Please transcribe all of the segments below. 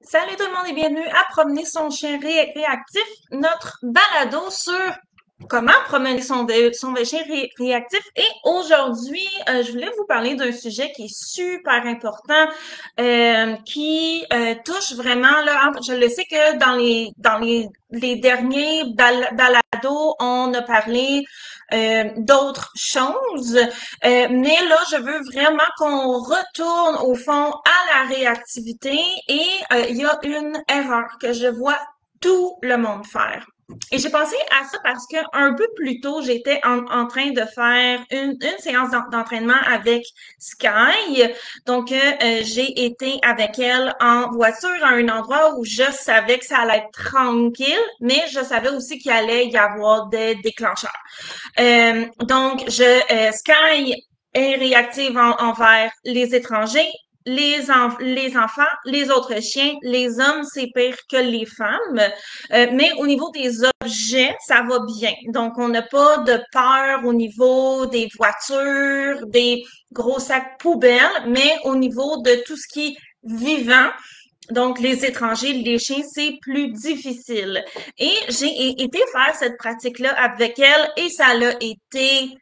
Salut tout le monde et bienvenue à Promener son chien réactif, notre balado sur comment promener son chien réactif. Et aujourd'hui, je voulais vous parler d'un sujet qui est super important, qui touche vraiment, là, je le sais que dans les derniers balados, on a parlé d'autres choses, mais là, je veux vraiment qu'on retourne au fond à la réactivité et il y a une erreur que je vois tout le monde faire. Et j'ai pensé à ça parce que un peu plus tôt, j'étais en train de faire une séance d'entraînement avec Sky. Donc, j'ai été avec elle en voiture à un endroit où je savais que ça allait être tranquille, mais je savais aussi qu'il allait y avoir des déclencheurs. Donc, Sky est réactive envers les étrangers, les enfants, les autres chiens, les hommes, c'est pire que les femmes. Mais au niveau des objets, ça va bien. Donc, on n'a pas de peur au niveau des voitures, des gros sacs poubelles, mais au niveau de tout ce qui est vivant, donc, les étrangers, les chiens, c'est plus difficile. Et j'ai été faire cette pratique-là avec elle et ça l'a été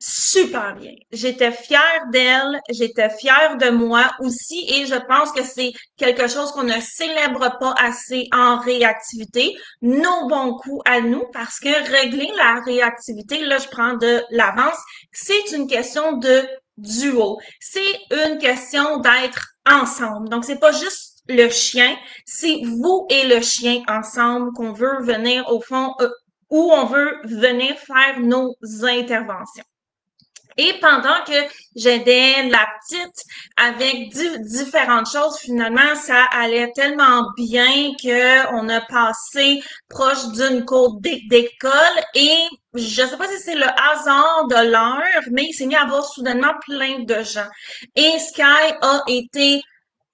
super bien. J'étais fière d'elle, j'étais fière de moi aussi et je pense que c'est quelque chose qu'on ne célèbre pas assez en réactivité. Nos bons coups à nous parce que régler la réactivité, là, je prends de l'avance, c'est une question de duo. C'est une question d'être ensemble. Donc, c'est pas juste le chien, c'est vous et le chien ensemble qu'on veut venir au fond, où on veut venir faire nos interventions. Et pendant que j'aidais la petite avec différentes choses, finalement, ça allait tellement bien que on a passé proche d'une cour d'école et je sais pas si c'est le hasard de l'heure, mais il s'est mis à avoir soudainement plein de gens. Et Sky a été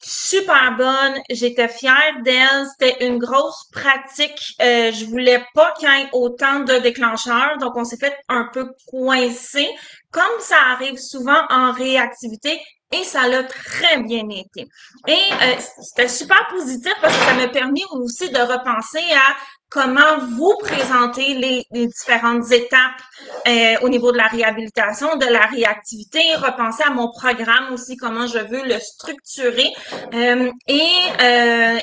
super bonne, j'étais fière d'elle, c'était une grosse pratique. Je voulais pas qu'il y ait autant de déclencheurs, donc on s'est fait un peu coincer, comme ça arrive souvent en réactivité, et ça l'a très bien été. Et c'était super positif parce que ça m'a permis aussi de repenser à comment vous présenter les différentes étapes au niveau de la réhabilitation, de la réactivité, repenser à mon programme aussi, comment je veux le structurer. Euh, et,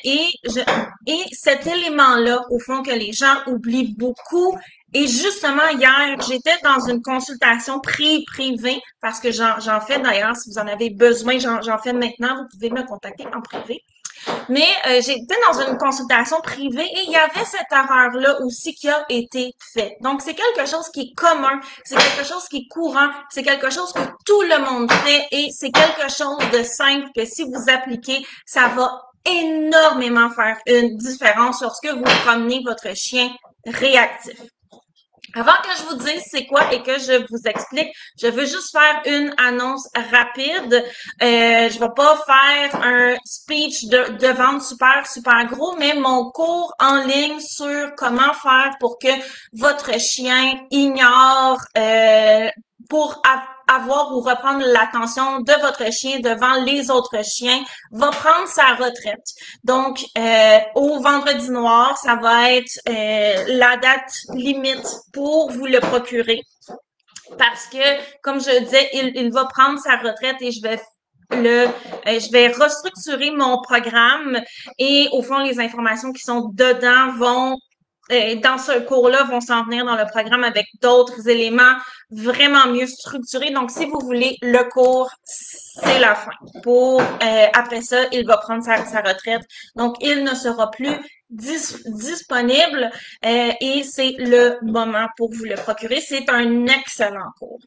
et, je, et cet élément-là, au fond, que les gens oublient beaucoup. Et justement, hier, j'étais dans une consultation privée, parce que j'en fais d'ailleurs, si vous en avez besoin, j'en fais maintenant, vous pouvez me contacter en privé. Mais j'étais dans une consultation privée et il y avait cette erreur-là aussi qui a été faite. Donc, c'est quelque chose qui est commun, c'est quelque chose qui est courant, c'est quelque chose que tout le monde fait et c'est quelque chose de simple que si vous appliquez, ça va énormément faire une différence lorsque vous promenez votre chien réactif. Avant que je vous dise c'est quoi et que je vous explique, je veux juste faire une annonce rapide. Je vais pas faire un speech de vente super gros, mais mon cours en ligne sur comment faire pour que votre chien ignore pour avoir ou reprendre l'attention de votre chien devant les autres chiens va prendre sa retraite. Donc, au vendredi noir, ça va être la date limite pour vous le procurer. Parce que, comme je disais, il va prendre sa retraite et je vais restructurer mon programme et au fond, les informations qui sont dedans vont dans ce cours-là, vont s'en venir dans le programme avec d'autres éléments vraiment mieux structurés. Donc, si vous voulez le cours, c'est la fin. Après ça, il va prendre sa retraite. Donc, il ne sera plus disponible et c'est le moment pour vous le procurer. C'est un excellent cours.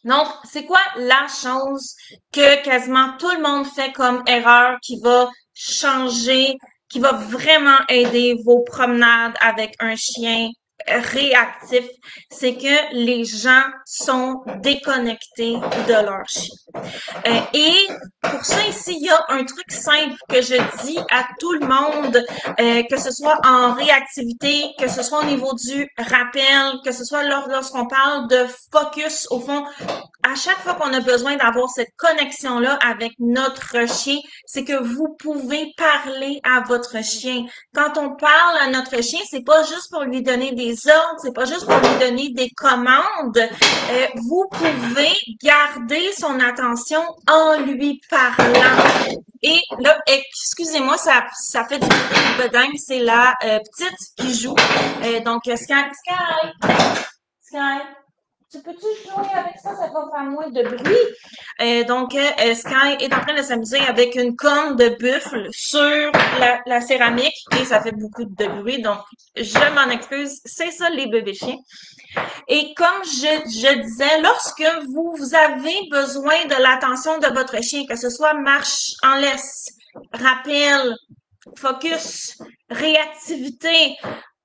Donc, c'est quoi la chose que quasiment tout le monde fait comme erreur qui va changer, qui va vraiment aider vos promenades avec un chien réactif, c'est que les gens sont déconnectés de leur chien. Et pour ça, ici, il y a un truc simple que je dis à tout le monde, que ce soit en réactivité, que ce soit au niveau du rappel, que ce soit lorsqu'on parle de focus, au fond, à chaque fois qu'on a besoin d'avoir cette connexion-là avec notre chien, c'est que vous pouvez parler à votre chien. Quand on parle à notre chien, c'est pas juste pour lui donner des ordres, c'est pas juste pour lui donner des commandes. Vous pouvez garder son attention en lui parlant. Et là, excusez-moi, ça fait du bruit de bedingue, c'est la petite qui joue. Donc, Sky, tu peux-tu jouer avec ça? Ça va faire moins de bruit. Donc, Sky est en train de s'amuser avec une corne de buffle sur la céramique et ça fait beaucoup de bruit. Donc, je m'en excuse. C'est ça, les bébés chiens. Et comme je disais, lorsque vous avez besoin de l'attention de votre chien, que ce soit marche en laisse, rappel, focus, réactivité,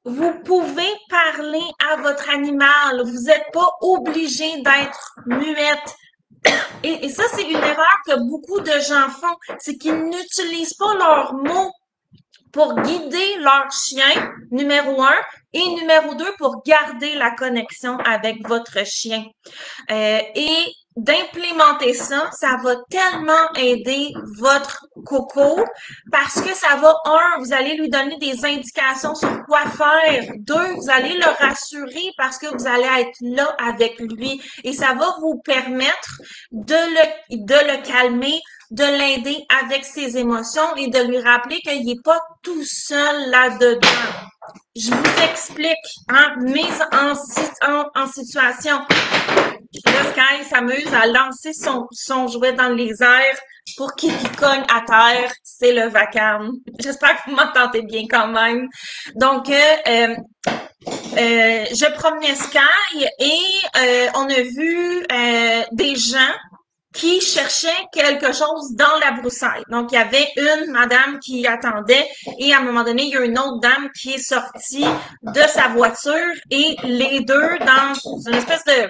vous pouvez parler à votre animal. Vous n'êtes pas obligé d'être muette. Et ça, c'est une erreur que beaucoup de gens font. C'est qu'ils n'utilisent pas leurs mots pour guider leur chien, numéro 1, et numéro 2, pour garder la connexion avec votre chien. Et d'implémenter ça, ça va tellement aider votre coco parce que ça va, vous allez lui donner des indications sur quoi faire. 2, vous allez le rassurer parce que vous allez être là avec lui et ça va vous permettre de le calmer, de l'aider avec ses émotions et de lui rappeler qu'il n'est pas tout seul là-dedans. Je vous explique, mise en situation. Là, Sky s'amuse à lancer son jouet dans les airs pour qu'il cogne à terre. C'est le vacarme. J'espère que vous m'entendez bien quand même. Donc, je promenais Sky et on a vu des gens qui cherchait quelque chose dans la broussaille. Donc, il y avait une madame qui attendait et à un moment donné, il y a une autre dame qui est sortie de sa voiture et les deux dans une espèce de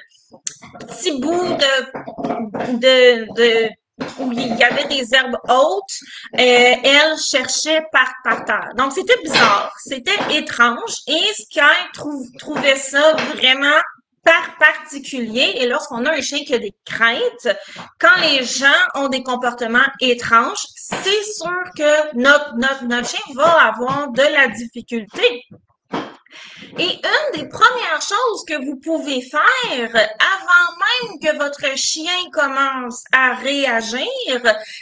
petit bout où il y avait des herbes hautes, elle cherchait par terre. Donc, c'était bizarre, c'était étrange et Sky trouvait ça vraiment particulier. Et lorsqu'on a un chien qui a des craintes, quand les gens ont des comportements étranges, c'est sûr que notre chien va avoir de la difficulté. Et une des premières choses que vous pouvez faire avant même que votre chien commence à réagir,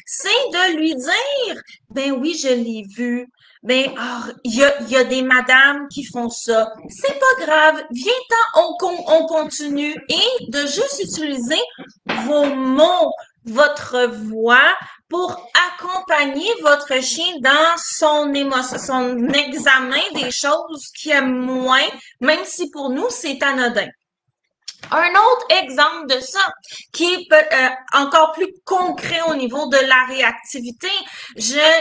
c'est de lui dire, ben oui, je l'ai vu. Ben, il y a des madames qui font ça. C'est pas grave. Viens-t'en, on continue. Et de juste utiliser vos mots, votre voix pour accompagner votre chien dans son émotion, son examen des choses qu'il aime moins, même si pour nous, c'est anodin. Un autre exemple de ça, qui est encore plus concret au niveau de la réactivité,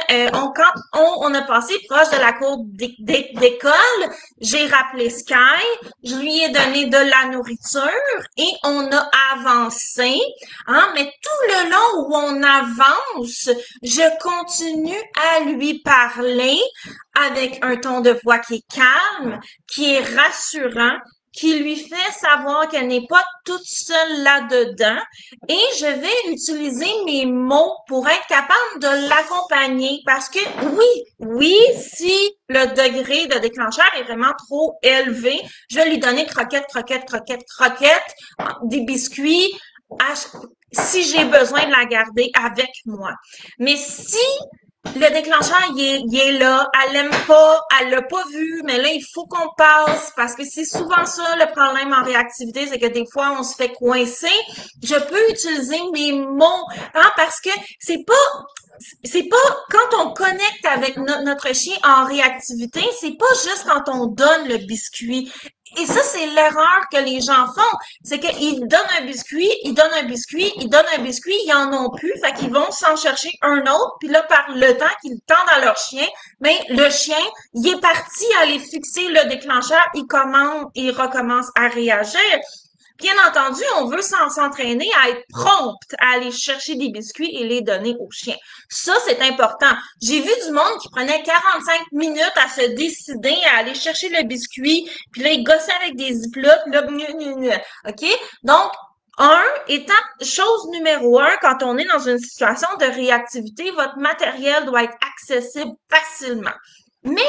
quand on a passé proche de la cour d'école, j'ai rappelé Sky, je lui ai donné de la nourriture et on a avancé, mais tout le long où on avance, je continue à lui parler avec un ton de voix qui est calme, qui est rassurant, qui lui fait savoir qu'elle n'est pas toute seule là-dedans et je vais utiliser mes mots pour être capable de l'accompagner parce que oui, si le degré de déclencheur est vraiment trop élevé, je vais lui donner croquettes, des biscuits, si j'ai besoin de la garder avec moi. Mais si le déclencheur, il est là, elle l'aime pas, elle l'a pas vu, mais là, il faut qu'on passe, parce que c'est souvent ça le problème en réactivité, c'est que des fois, on se fait coincer. Je peux utiliser mes mots, parce que c'est pas quand on connecte avec notre chien en réactivité, c'est pas juste quand on donne le biscuit. Et ça, c'est l'erreur que les gens font. C'est qu'ils donnent un biscuit, ils donnent un biscuit, ils donnent un biscuit, ils en ont plus, fait qu'ils vont s'en chercher un autre, puis là, par le temps qu'ils tendent à leur chien, mais le chien, il est parti aller fixer le déclencheur, il recommence à réagir. Bien entendu, on veut s'entraîner à être prompte à aller chercher des biscuits et les donner au chien. Ça, c'est important. J'ai vu du monde qui prenait 45 minutes à se décider à aller chercher le biscuit, puis là, ils gossaient avec des ziplocs, là, OK? Donc, étant chose numéro un, quand on est dans une situation de réactivité, votre matériel doit être accessible facilement. Mais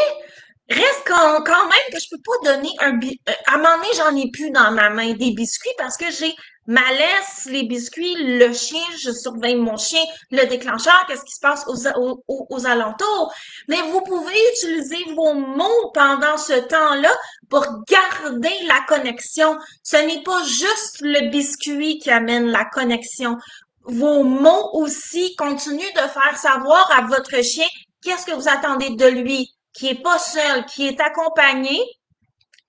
reste quand même que je peux pas donner à un moment donné, j'en ai plus dans ma main des biscuits parce que j'ai ma laisse, les biscuits, le chien, je surveille mon chien, le déclencheur, qu'est-ce qui se passe aux alentours. Mais vous pouvez utiliser vos mots pendant ce temps-là pour garder la connexion. Ce n'est pas juste le biscuit qui amène la connexion. Vos mots aussi continuent de faire savoir à votre chien qu'est-ce que vous attendez de lui, qui est pas seul, qui est accompagné,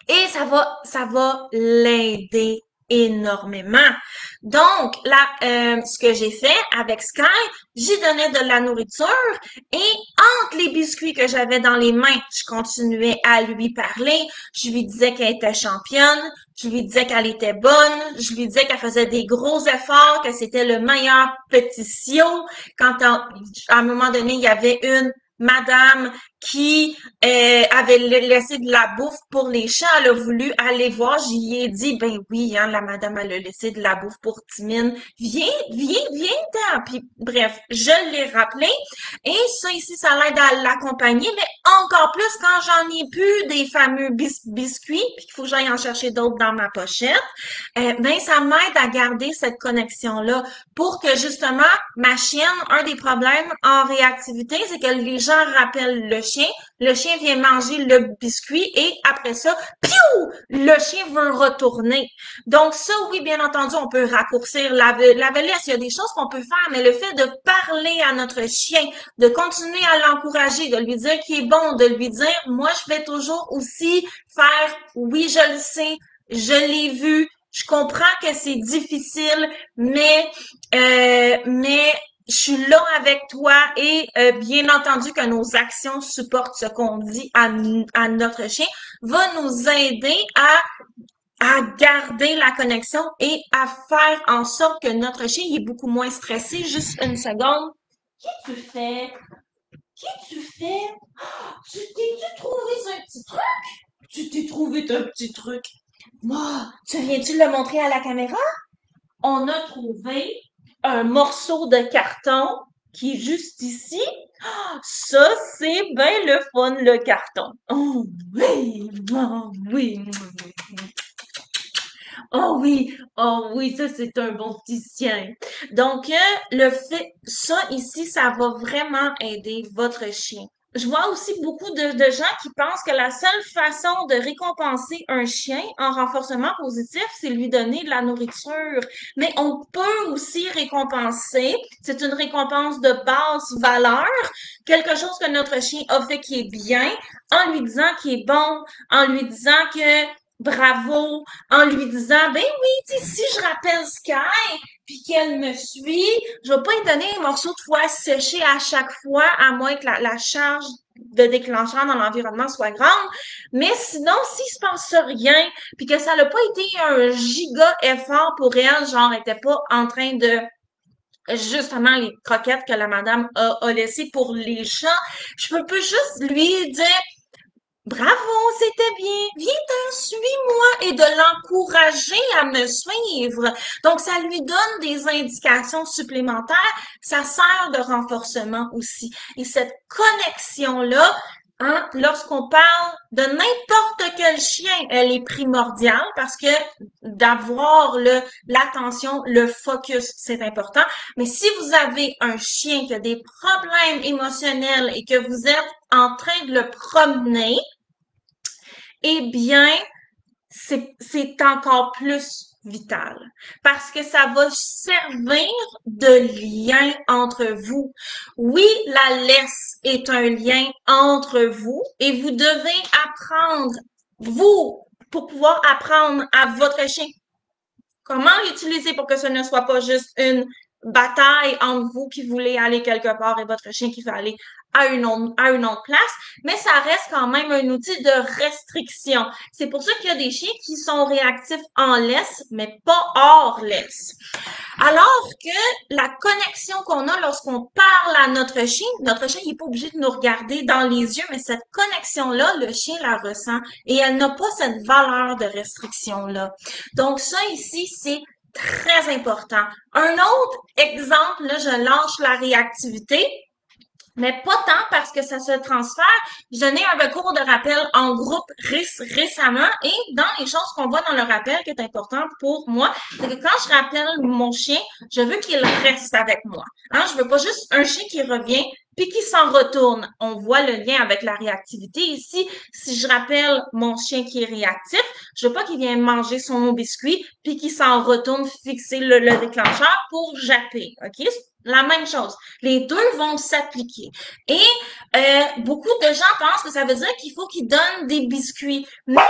et ça va l'aider énormément. Donc, là, ce que j'ai fait avec Sky, j'y donnais de la nourriture et entre les biscuits que j'avais dans les mains, je continuais à lui parler. Je lui disais qu'elle était championne, je lui disais qu'elle était bonne, je lui disais qu'elle faisait des gros efforts, que c'était le meilleur petit ciot. Quand à un moment donné, il y avait une madame qui avait laissé de la bouffe pour les chats. Elle a voulu aller voir. J'y ai dit, ben oui, hein, la madame, elle a laissé de la bouffe pour Timine. Viens, puis bref, je l'ai rappelé. Et ça ici, ça l'aide à l'accompagner, mais encore plus quand j'en ai plus des fameux biscuits, puis qu'il faut que j'aille en chercher d'autres dans ma pochette, ben ça m'aide à garder cette connexion-là pour que justement, ma chienne, un des problèmes en réactivité, c'est que les gens rappellent le chien vient manger le biscuit et après ça, piou, le chien veut retourner. Donc ça, oui, bien entendu, on peut raccourcir la laisse. Il y a des choses qu'on peut faire, mais le fait de parler à notre chien, de continuer à l'encourager, de lui dire qu'il est bon, de lui dire, moi, je vais toujours aussi faire, oui, je le sais, je l'ai vu, je comprends que c'est difficile, mais je suis là avec toi et bien entendu que nos actions supportent ce qu'on dit à notre chien, va nous aider à garder la connexion et à faire en sorte que notre chien est beaucoup moins stressé. Juste une seconde. Qu'est-ce que tu fais? Qu'est-ce que tu fais? Tu t'es-tu trouvé un petit truc? Tu t'es trouvé un petit truc. Moi, tu viens-tu le montrer à la caméra? On a trouvé un morceau de carton qui est juste ici. Ça, c'est bien le fun, le carton. Oh oui, oh oui. Oh oui, ça c'est un bon petit chien. Donc, le fait, ça ici, ça va vraiment aider votre chien. Je vois aussi beaucoup de gens qui pensent que la seule façon de récompenser un chien en renforcement positif, c'est lui donner de la nourriture. Mais on peut aussi récompenser, c'est une récompense de basse valeur, quelque chose que notre chien a fait qui est bien, en lui disant qu'il est bon, en lui disant que bravo, en lui disant, ben oui, tu sais, si je rappelle Sky, puis qu'elle me suit, je vais pas lui donner un morceau de foie séché à chaque fois, à moins que la charge de déclencheur dans l'environnement soit grande. Mais sinon, s'il se passe rien, puis que ça n'a pas été un giga effort pour elle, genre, elle était pas en train de justement les croquettes que la madame a laissées pour les chats, je peux juste lui dire bravo, c'était bien. Viens-t'en, suis-moi et de l'encourager à me suivre. Donc, ça lui donne des indications supplémentaires. Ça sert de renforcement aussi. Et cette connexion-là, hein, lorsqu'on parle de n'importe quel chien, elle est primordiale parce que d'avoir l'attention, le focus, c'est important. Mais si vous avez un chien qui a des problèmes émotionnels et que vous êtes en train de le promener, eh bien, c'est encore plus vital parce que ça va servir de lien entre vous. Oui, la laisse est un lien entre vous et vous devez apprendre, vous, pour pouvoir apprendre à votre chien comment l'utiliser pour que ce ne soit pas juste une bataille entre vous qui voulez aller quelque part et votre chien qui veut aller à une autre place, mais ça reste quand même un outil de restriction. C'est pour ça qu'il y a des chiens qui sont réactifs en laisse, mais pas hors laisse. Alors que la connexion qu'on a lorsqu'on parle à notre chien il n'est pas obligé de nous regarder dans les yeux, mais cette connexion-là, le chien la ressent et elle n'a pas cette valeur de restriction-là. Donc ça ici, c'est très important. Un autre exemple, là, je lâche la réactivité. Mais pas tant parce que ça se transfère. Je donnais un recours de rappel en groupe récemment et dans les choses qu'on voit dans le rappel qui est important pour moi, c'est que quand je rappelle mon chien, je veux qu'il reste avec moi. Hein? Je veux pas juste un chien qui revient puis qui s'en retourne. On voit le lien avec la réactivité ici. Si je rappelle mon chien qui est réactif, je veux pas qu'il vienne manger son biscuit puis qu'il s'en retourne fixer le déclencheur pour japper. OK? La même chose. Les deux vont s'appliquer. Et beaucoup de gens pensent que ça veut dire qu'il faut qu'ils donnent des biscuits. Mais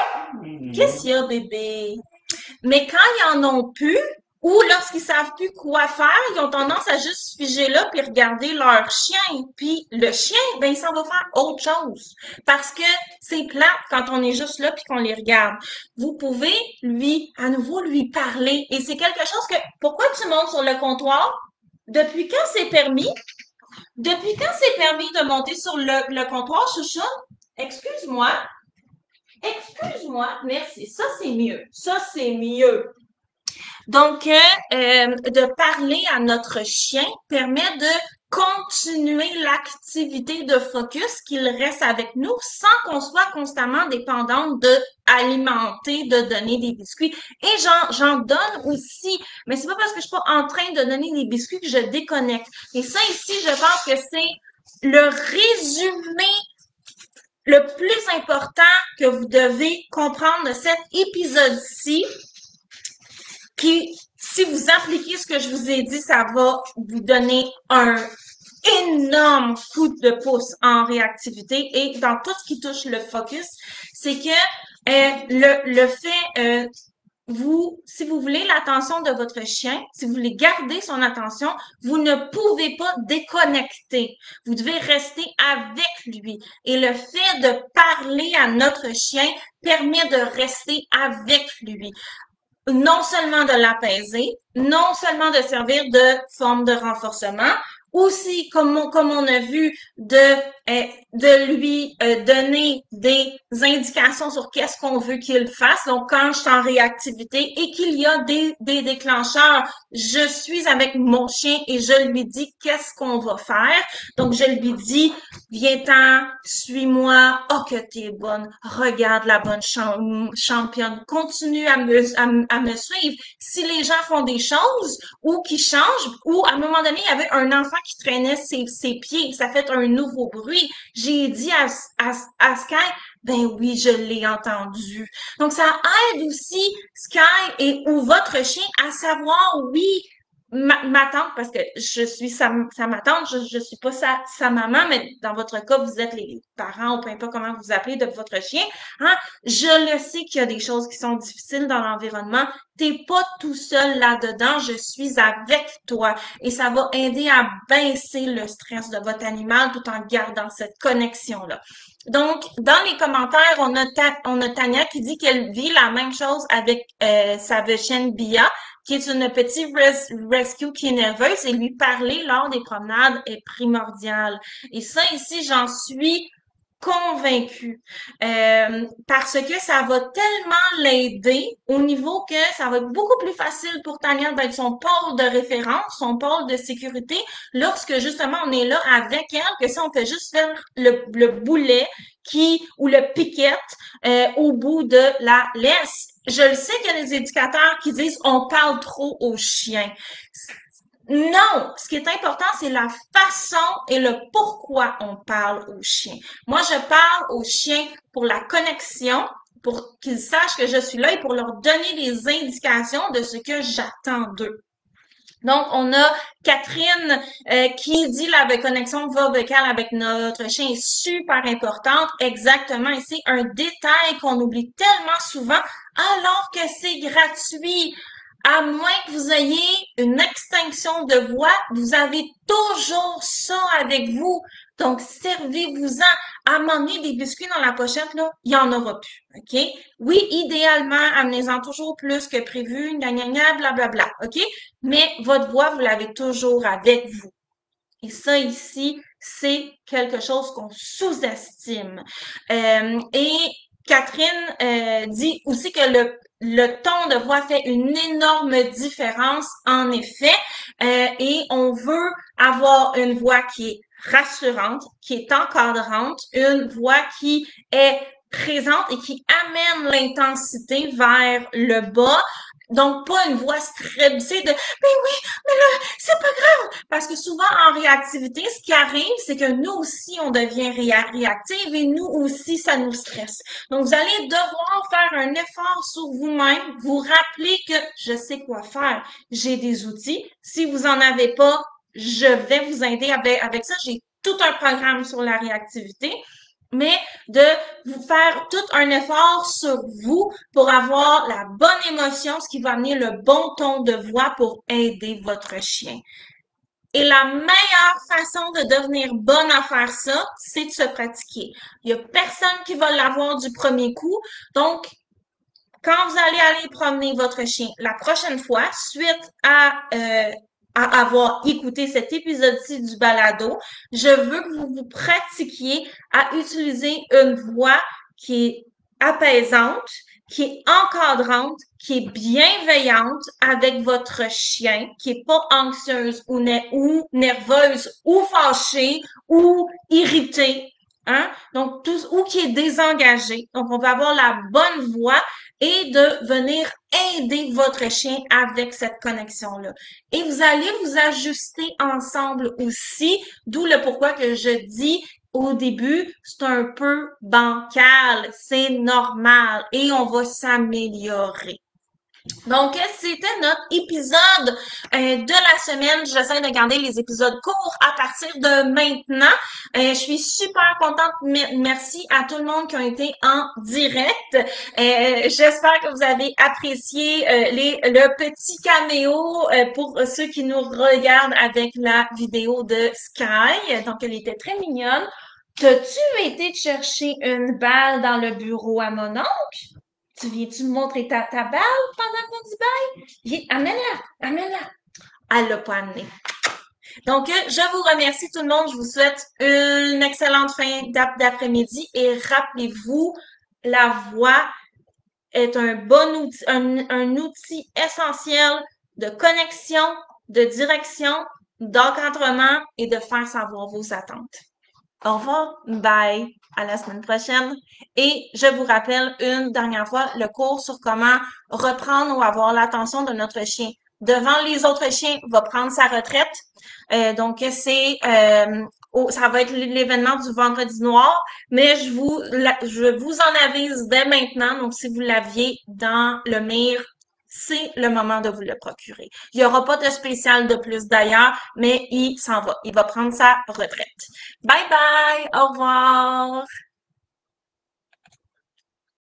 qu'est-ce qu'il y a, bébé? Mais quand ils en ont plus, ou lorsqu'ils savent plus quoi faire, ils ont tendance à juste figer là puis regarder leur chien. Puis le chien, ben il s'en va faire autre chose. Parce que c'est plate quand on est juste là puis qu'on les regarde. Vous pouvez à nouveau lui parler. Et c'est quelque chose que, pourquoi tu montes sur le comptoir? Depuis quand c'est permis? Depuis quand c'est permis de monter sur le comptoir, chouchou? Excuse-moi. Excuse-moi. Merci. Ça, c'est mieux. Ça, c'est mieux. Donc, de parler à notre chien permet de continuer l'activité de focus, qu'il reste avec nous sans qu'on soit constamment dépendante de alimenter, de donner des biscuits. Et j'en donne aussi, mais c'est pas parce que je suis pas en train de donner des biscuits que je déconnecte. Et ça ici, je pense que c'est le résumé le plus important que vous devez comprendre de cet épisode-ci. Puis, si vous appliquez ce que je vous ai dit, ça va vous donner un énorme coup de pouce en réactivité et dans tout ce qui touche le focus, c'est que le fait, si vous voulez l'attention de votre chien, si vous voulez garder son attention, vous ne pouvez pas déconnecter. Vous devez rester avec lui. Et le fait de parler à notre chien permet de rester avec lui. Non seulement de l'apaiser, non seulement de servir de forme de renforcement, aussi, comme on a vu, de lui donner des indications sur qu'est-ce qu'on veut qu'il fasse. Donc, quand je suis en réactivité et qu'il y a des déclencheurs, je suis avec mon chien et je lui dis qu'est-ce qu'on va faire. Donc, je lui dis, viens-t'en, suis-moi, oh que t'es bonne, regarde la bonne championne, continue à me suivre. Si les gens font des choses ou qui changent, ou à un moment donné, il y avait un enfant qui traînait ses pieds, ça fait un nouveau bruit. J'ai dit à Sky, ben oui, je l'ai entendu. Donc, ça aide aussi Sky ou votre chien à savoir, oui, ma tante, parce que je suis sa tante, je suis pas sa maman, mais dans votre cas, vous êtes les parents, ou peu importe comment vous appelez de votre chien, hein. Je le sais qu'il y a des choses qui sont difficiles dans l'environnement. T'es pas tout seul là-dedans, je suis avec toi. Et ça va aider à baisser le stress de votre animal tout en gardant cette connexion-là. Donc, dans les commentaires, on a Tania qui dit qu'elle vit la même chose avec sa chienne Bia, qui est une petite rescue qui est nerveuse, et lui parler lors des promenades est primordial. Et ça, ici, j'en suis convaincue. Parce que ça va tellement l'aider au niveau que ça va être beaucoup plus facile pour Tania d'être son pôle de référence, son pôle de sécurité, lorsque justement on est là avec elle, que si on fait juste faire le boulet ou le piquette au bout de la laisse. Je le sais qu'il y a des éducateurs qui disent on parle trop aux chiens. Non, ce qui est important, c'est la façon et le pourquoi on parle aux chiens. Moi, je parle aux chiens pour la connexion, pour qu'ils sachent que je suis là et pour leur donner des indications de ce que j'attends d'eux. Donc, on a Catherine qui dit la connexion voix vocale avec notre chien est super importante. Exactement. Et c'est un détail qu'on oublie tellement souvent alors que c'est gratuit. À moins que vous ayez une extinction de voix, vous avez toujours ça avec vous. Donc, servez-vous-en. À un moment donné, des biscuits dans la pochette, là, il y en aura plus. OK? Oui, idéalement, amenez-en toujours plus que prévu, gna gna gna, blablabla. OK? Mais votre voix, vous l'avez toujours avec vous. Et ça ici, c'est quelque chose qu'on sous-estime. Et Catherine dit aussi que le ton de voix fait une énorme différence, en effet, et on veut avoir une voix qui est rassurante, qui est encadrante, une voix qui est présente et qui amène l'intensité vers le bas. Donc, pas une voix stressée de mais oui, mais là, c'est pas grave. Parce que souvent, en réactivité, ce qui arrive, c'est que nous aussi, on devient réactive et nous aussi, ça nous stresse. Donc, vous allez devoir faire un effort sur vous-même, vous rappeler que je sais quoi faire. J'ai des outils. Si vous en avez pas, je vais vous aider avec ça. J'ai tout un programme sur la réactivité, mais de vous faire tout un effort sur vous pour avoir la bonne émotion, ce qui va amener le bon ton de voix pour aider votre chien. Et la meilleure façon de devenir bonne à faire ça, c'est de se pratiquer. Il y a personne qui va l'avoir du premier coup. Donc, quand vous allez aller promener votre chien la prochaine fois, suite à avoir écouté cet épisode-ci du balado, je veux que vous vous pratiquiez à utiliser une voix qui est apaisante, qui est encadrante, qui est bienveillante avec votre chien, qui est pas anxieuse ou nerveuse ou fâchée ou irritée. Hein? Donc, ou qui est désengagé. Donc, on va avoir la bonne voix et de venir aider votre chien avec cette connexion-là. Et vous allez vous ajuster ensemble aussi, d'où le pourquoi que je dis au début, c'est un peu bancal, c'est normal et on va s'améliorer. Donc, c'était notre épisode de la semaine. J'essaie de garder les épisodes courts à partir de maintenant. Je suis super contente. Merci à tout le monde qui a été en direct. J'espère que vous avez apprécié le petit caméo pour ceux qui nous regardent avec la vidéo de Sky. Donc, elle était très mignonne. T'as-tu été chercher une balle dans le bureau à mon oncle? Tu viens-tu me montrer ta balle pendant qu'on dit bye? Amène-la, amène-la. Elle l'a pas amenée. Donc, je vous remercie tout le monde. Je vous souhaite une excellente fin d'après-midi et rappelez-vous, la voix est un bon outil, un outil essentiel de connexion, de direction, d'encadrement et de faire savoir vos attentes. Au revoir, bye, à la semaine prochaine. Et je vous rappelle une dernière fois le cours sur comment reprendre ou avoir l'attention de notre chien. Devant les autres chiens, va prendre sa retraite. Donc, ça va être l'événement du vendredi noir, mais je vous en avise dès maintenant. Donc, si vous l'aviez dans le mire, c'est le moment de vous le procurer. Il n'y aura pas de spécial de plus d'ailleurs, mais il s'en va. Il va prendre sa retraite. Bye bye! Au revoir!